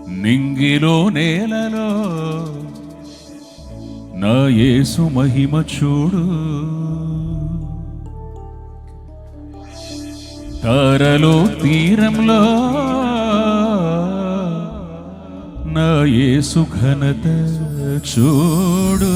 నింగిలో నేలలో నా యేసు మహిమ చూడు, తారలో తీరంలో నా యేసు ఘనత చూడు.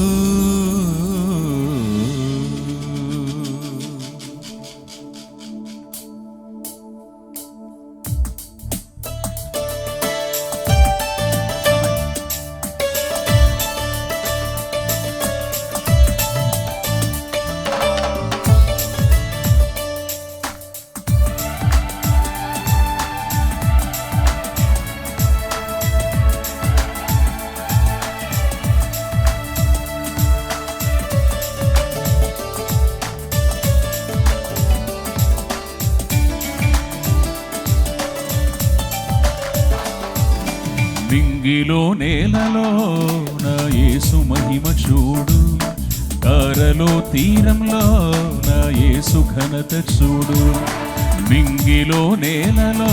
నింగిలో నేలలో నా యేసు మహిమ చూడు, తారలో తీరంలో నా యేసు ఘనత చూడు. నింగిలో నేలలో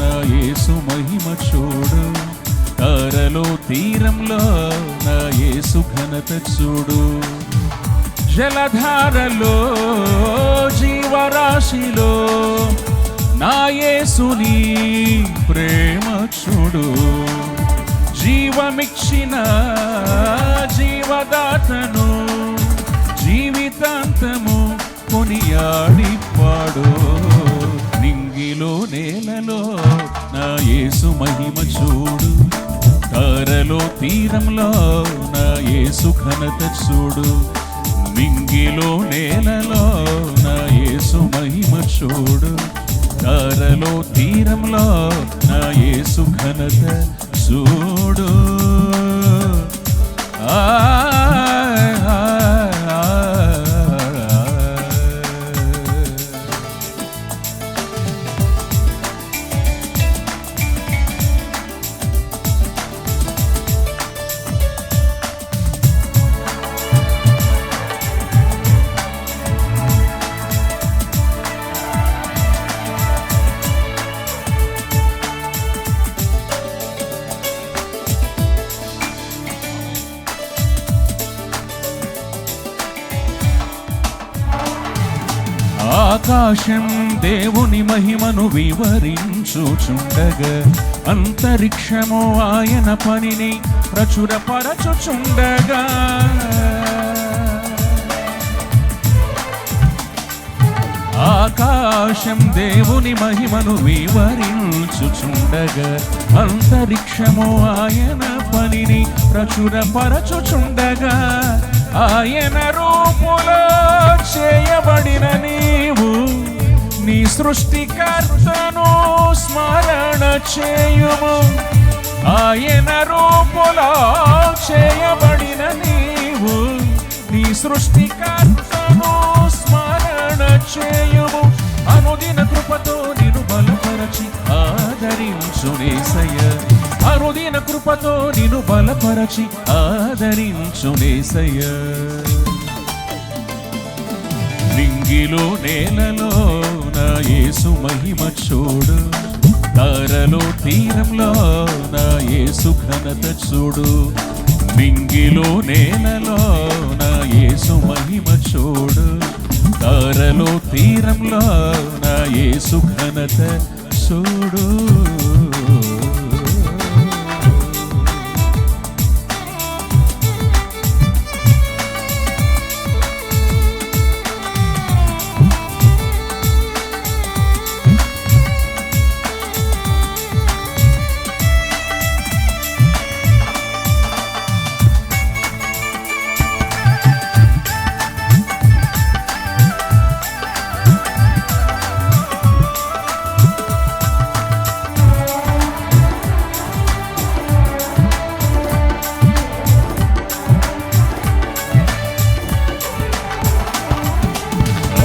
నా యేసు మహిమ చూడు, తారలో తీరంలో నా యేసు ఘనత చూడు. జలధారలో జీవరాశిలో నా యేసుని ప్రేమ చూడు. జీవమిచ్చిన జీవదాతను జీవితాంతము కొనియాడి పాడు. నింగిలో నేలలో నా యేసు మహిమ చూడు, తారలో తీరంలో నా యేసు ఘనత చూడు. నింగిలో నేలలో నా యేసు మహిమ చూడు, తారలో తీరంలో నా యేసు ఘనత చూడు. ఆకాశం దేవుని మహిమను వివరించుచుండగా, అంతరిక్షము ఆయన పనిని ప్రచురపరచుచుండగా, ఆకాశం దేవుని మహిమను వివరించుచుండగా, అంతరిక్షము ఆయన పనిని ప్రచురపరచుచుండగా, ఆయన రూపులో చేయబడిన నీవు నీ సృష్టికర్తను స్మరణ చేయుము. ఆయన రూపులో చేయబడిన నీవు నీ సృష్టికర్తను స్మరణ చేయుము. అనుదిన కృపతో నిన్ను బలపరచి ఆదరించునేసయ్య, అనుదిన కృపతో నిన్ను బలపరచి ఆదరించునేసయ్య. నింగిలో నేలలో నా యేసు మహిమ చూడు, తారలో తీరంలో నా యేసు ఘనత చూడు. నింగిలో నేలలో నా యేసు మహిమ చూడు, తారలో తీరంలో నా యేసు ఘనత చూడు.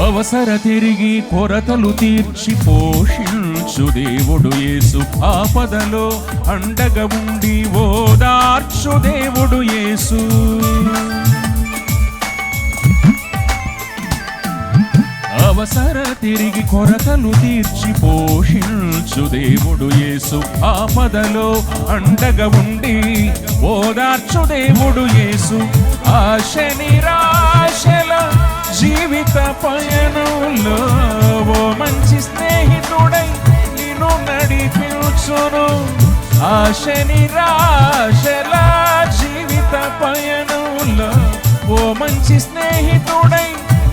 అవసర తిరిగి కొరతలు తీర్చి పోషించు దేవుడు యేసు, ఆపదలో అండగా ఉండి ఓదార్చు దేవుడు యేసు. అవసర తిరిగి కొరతలు తీర్చి పోషించు దేవుడు యేసు. ఆపదలో అండగా ఉండి ఓదార్చు దేవుడు యేసు. ఆశ నిరాశల జీవిత పయనంలో ఓ మంచి స్నేహితుడై నిన్ను నడిపించును. ఆశ నిరాశల జీవిత పయనంలో ఓ మంచి స్నేహితుడై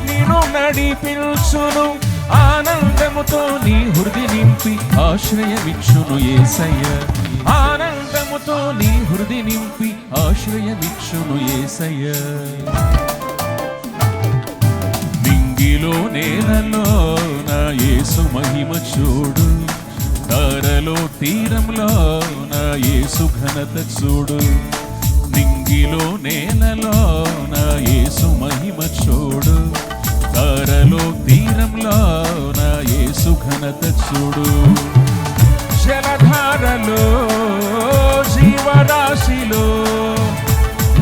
నిన్ను నడిపించును. ఆనందముతో నీ హృది నింపి ఆశ్రయమిచ్చును యేసయ్య. ఆనందముతో నీ హృది నింపి ఆశ్రయమిచ్చును యేసయ్య. నింగిలో నేలలో నా యేసు మహిమ చూడు, తారలో తీరంలో నా యేసు ఘనత చూడు. నింగిలో నేలలో నా యేసు మహిమ చూడు, తారలో తీరంలో నా యేసు ఘనత చూడు. జలధారలో జీవరాశిలో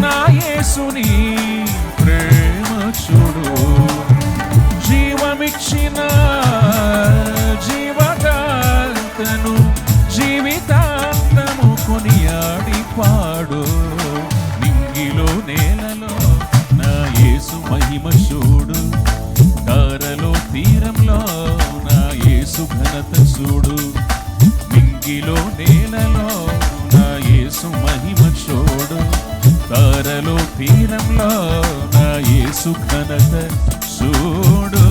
నా యేసుని ప్రేమ చూడు. జీవమిచ్చిన జీవదాతను జీవితాంతము కొనియాడి పాడు. నింగిలో నేలలో నా యేసు మహిమ చూడు, తారలో తీరంలో నా యేసు ఘనత చూడు. నింగిలో నేలలో నా యేసు మహిమ చూడు, తారలో తీరంలో నా యేసు ఘనత చూడు.